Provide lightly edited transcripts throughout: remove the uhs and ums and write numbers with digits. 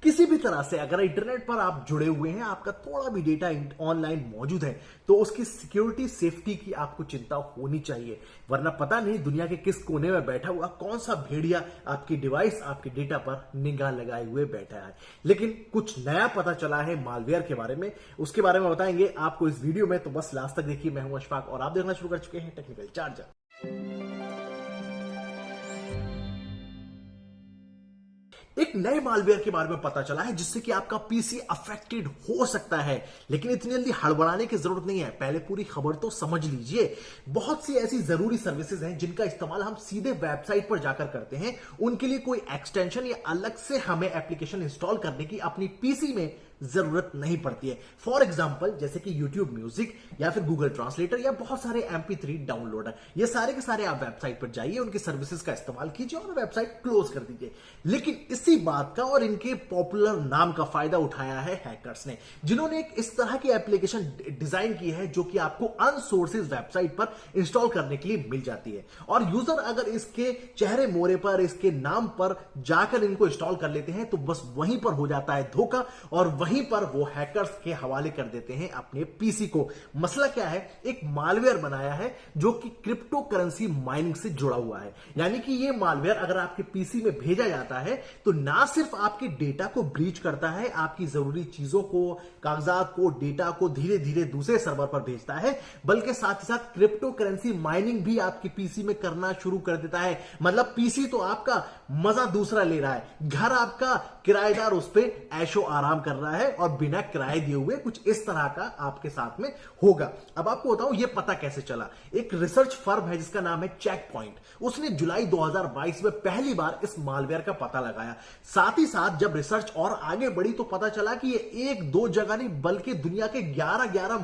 किसी भी तरह से अगर इंटरनेट पर आप जुड़े हुए हैं, आपका थोड़ा भी डेटा ऑनलाइन मौजूद है, तो उसकी सिक्योरिटी सेफ्टी की आपको चिंता होनी चाहिए। वरना पता नहीं दुनिया के किस कोने में बैठा हुआ कौन सा भेड़िया आपकी डिवाइस, आपके डेटा पर निगाह लगाए हुए बैठा है। लेकिन कुछ नया पता चला है मालवेयर के बारे में, उसके बारे में बताएंगे आपको इस वीडियो में, तो बस लास्ट तक देखिए। मैं हूं अशफाक और आप देखना शुरू कर चुके हैं टेक्निकल चार्जर। एक नए मालवेयर के बारे में पता चला है जिससे कि आपका पीसी अफेक्टेड हो सकता है, लेकिन इतनी जल्दी हड़बड़ाने की जरूरत नहीं है। पहले पूरी खबर तो समझ लीजिए। बहुत सी ऐसी जरूरी सर्विसेज हैं जिनका इस्तेमाल हम सीधे वेबसाइट पर जाकर करते हैं। उनके लिए कोई एक्सटेंशन या अलग से हमें एप्लीकेशन इंस्टॉल करने की अपनी पीसी में जरूरत नहीं पड़ती है। फॉर एग्जाम्पल जैसे कि यूट्यूब म्यूजिक या फिर गूगल ट्रांसलेटर या बहुत सारे MP3 डाउनलोडर, ये सारे के सारे आप वेबसाइट पर जाइए, उनकी सर्विसेज का इस्तेमाल कीजिए और वेबसाइट क्लोज कर दीजिए। लेकिन इसी बात का और इनके पॉपुलर नाम का फायदा उठाया है हैकर्स ने, जिन्होंने एक इस तरह की एप्लीकेशन डिजाइन की है जो कि आपको अनसोर्सेज वेबसाइट पर इंस्टॉल करने के लिए मिल जाती है। और यूजर अगर इसके चेहरे मोरे पर, इसके नाम पर जाकर इनको इंस्टॉल कर लेते हैं तो बस वहीं पर हो जाता है धोखा और वहीं पर वो हैकर्स के हवाले कर देते हैं अपने पीसी को। मसला क्या है, एक मालवेयर बनाया है जो कि क्रिप्टो करेंसी माइनिंग से जुड़ा हुआ है। यानी कि ये मालवेयर अगर आपके पीसी में भेजा जाता है तो ना सिर्फ आपके डेटा को ब्रीच करता है, आपकी जरूरी चीजों को, कागजात को, डेटा को धीरे धीरे दूसरे सर्वर पर भेजता है, बल्कि साथ ही साथ क्रिप्टो करेंसी माइनिंग भी आपके पीसी में करना शुरू कर देता है। मतलब पीसी तो आपका, मजा दूसरा ले रहा है, घर आपका, किराएदार उस पर ऐशो आराम कर रहा है और बिना किराए दिए हुए। कुछ इस तरह का आपके साथ में होगा। अब आपको बताऊं ये पता कैसे चला। एक रिसर्च फर्म है जिसका नाम है चेक पॉइंट, उसने जुलाई 2022 में पहली बार इस मालवेयर का पता लगाया। साथ ही साथ जब रिसर्च और आगे बढ़ी तो पता चला कि ये एक दो जगह नहीं बल्कि दुनिया के 11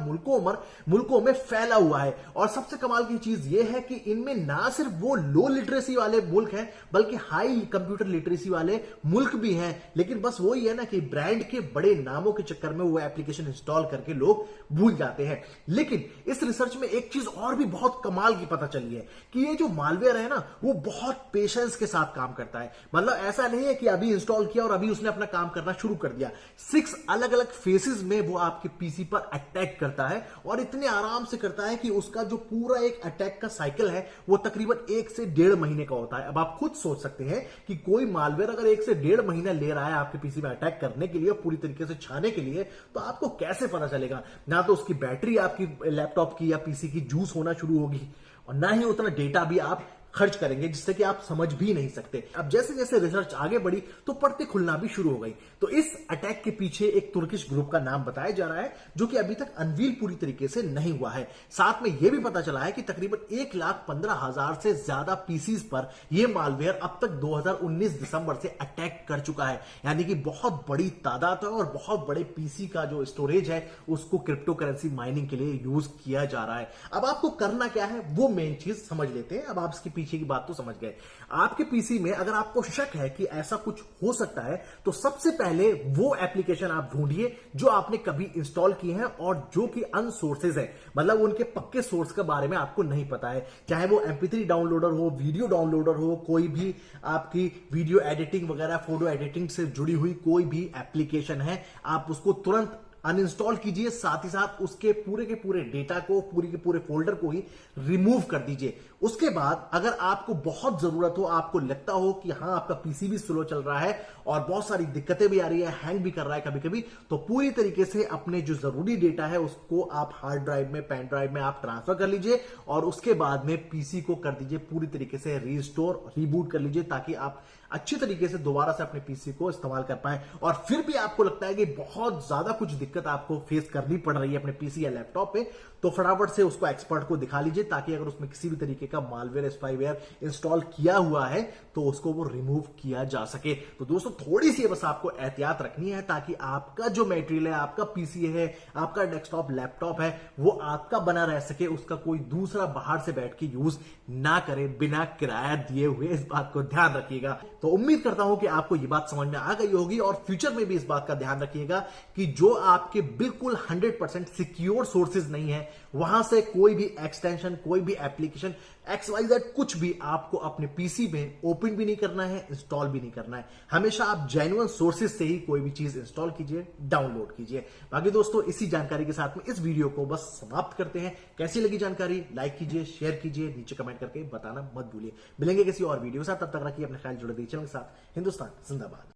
मुल्कों में फैला हुआ है। और सबसे कमाल की चीज ये है कि इनमें ना सिर्फ वो लो लिटरेसी वाले मुल्क हैं बल्कि हाई कंप्यूटर लिटरेसी वाले मुल्क भी हैं। लेकिन बस वही है ना कि ब्रांड के बड़े नामों के चक्कर में वो एप्लीकेशन इंस्टॉल करके लोग भूल जाते हैं। लेकिन इस रिसर्च में एक चीज और भी बहुत कमाल की पता चली है कि ये जो मालवेयर है ना, वो बहुत पेशेंस के साथ काम करता है। मतलब ऐसा नहीं है कि अभी इंस्टॉल किया और अभी उसने अपना काम करना शुरू कर दिया। 6 अलग अलग फेसेस में वो आपके पीसी पर अटैक करता है और इतने आराम से करता है कि उसका जो पूरा एक अटैक का साइकिल है वो तकरीबन 1 से 1.5 महीने का होता है। अब आप खुद सोच सकते हैं कि कोई मालवेयर अगर 1 से 1.5 महीना ले रहा है आपके पीसी में अटैक करने के लिए, पूरी तरीके से छाने के लिए, तो आपको कैसे पता चलेगा। ना तो उसकी बैटरी आपकी लैपटॉप की या पीसी की जूस होना शुरू होगी और ना ही उतना डेटा भी आप खर्च करेंगे जिससे कि आप समझ भी नहीं सकते। अब जैसे जैसे रिसर्च आगे बढ़ी तो परतें खुलना भी शुरू हो गई। तो इस अटैक के पीछे एक तुर्किश ग्रुप का नाम बताया जा रहा है जो कि अभी तक अनवील पूरी तरीके से नहीं हुआ है। साथ में यह भी पता चला है कि तकरीबन 1,15,000 से ज्यादा पीसीज पर यह मालवेयर अब तक 2019 दिसंबर से अटैक कर चुका है। यानी कि बहुत बड़ी तादाद है और बहुत बड़े पीसी का जो स्टोरेज है उसको क्रिप्टो करेंसी माइनिंग के लिए यूज किया जा रहा है। अब आपको करना क्या है वो मेन चीज समझ लेते हैं। अब आप इसकी पीछे की बात तो समझ गए। आपके पीसी में अगर आपको शक है कि ऐसा कुछ हो सकता है तो सबसे पहले वो एप्लीकेशन आप ढूंढिए जो आपने कभी इंस्टॉल किए हैं और जो कि अनसोर्सेज है, मतलब उनके पक्के सोर्स के बारे में आपको नहीं पता है। चाहे वो MP3 डाउनलोडर हो, वीडियो डाउनलोडर हो, कोई भी आपकी वीडियो एडिटिंग वगैरह, फोटो एडिटिंग से जुड़ी हुई कोई भी एप्लीकेशन है, आप उसको तुरंत अनइंस्टॉल कीजिए। साथ ही साथ उसके पूरे के पूरे डेटा को, पूरे के पूरे फोल्डर को ही रिमूव कर दीजिए। उसके बाद अगर आपको बहुत जरूरत हो, आपको लगता हो कि हाँ आपका पीसी भी स्लो चल रहा है और बहुत सारी दिक्कतें भी आ रही है, हैंग भी कर रहा है कभी कभी, तो पूरी तरीके से अपने जो जरूरी डेटा है उसको आप हार्ड ड्राइव में, पेन ड्राइव में आप ट्रांसफर कर लीजिए और उसके बाद में पीसी को कर दीजिए पूरी तरीके से रीस्टोर, रीबूट कर लीजिए ताकि आप अच्छी तरीके से दोबारा से अपने पीसी को इस्तेमाल कर पाए। और फिर भी आपको लगता है कि बहुत ज्यादा कुछ दिक्कत आपको फेस करनी पड़ रही है अपने पीसी या लैपटॉप पे, तो फटाफट से उसको एक्सपर्ट को दिखा लीजिए ताकि अगर उसमें किसी भी तरीके का मालवेयर, स्पाईवेयर इंस्टॉल किया हुआ है तो उसको वो रिमूव किया जा सके। तो दोस्तों थोड़ी सी बस आपको एहतियात रखनी है ताकि आपका जो मटेरियल है, आपका पीसी है, आपका डेस्कटॉप, लैपटॉप है, वो आपका बना रह सके, उसका कोई दूसरा बाहर से बैठ के यूज ना करे बिना किराया दिए हुए। इस बात को ध्यान रखिएगा। तो उम्मीद करता हूं कि आपको ये बात समझ में आ गई होगी और फ्यूचर में भी इस बात का ध्यान रखिएगा कि जो आपके बिल्कुल 100% सिक्योर सोर्सेज नहीं है वहां से कोई भी एक्सटेंशन, कोई भी एप्लीकेशन XYZ कुछ भी आपको अपने पीसी में ओपन भी नहीं करना है, इंस्टॉल भी नहीं करना है। हमेशा आप जेन्युइन सोर्सेज से ही कोई भी चीज इंस्टॉल कीजिए, डाउनलोड कीजिए। बाकी दोस्तों इसी जानकारी के साथ में इस वीडियो को बस समाप्त करते हैं। कैसी लगी जानकारी लाइक कीजिए, शेयर कीजिए, नीचे कमेंट करके बताना मत भूलिए। मिलेंगे किसी और वीडियो के साथ, तब तक रखिए अपने ख्याल, जुड़े रहिए चैनल के साथ। हिंदुस्तान जिंदाबाद।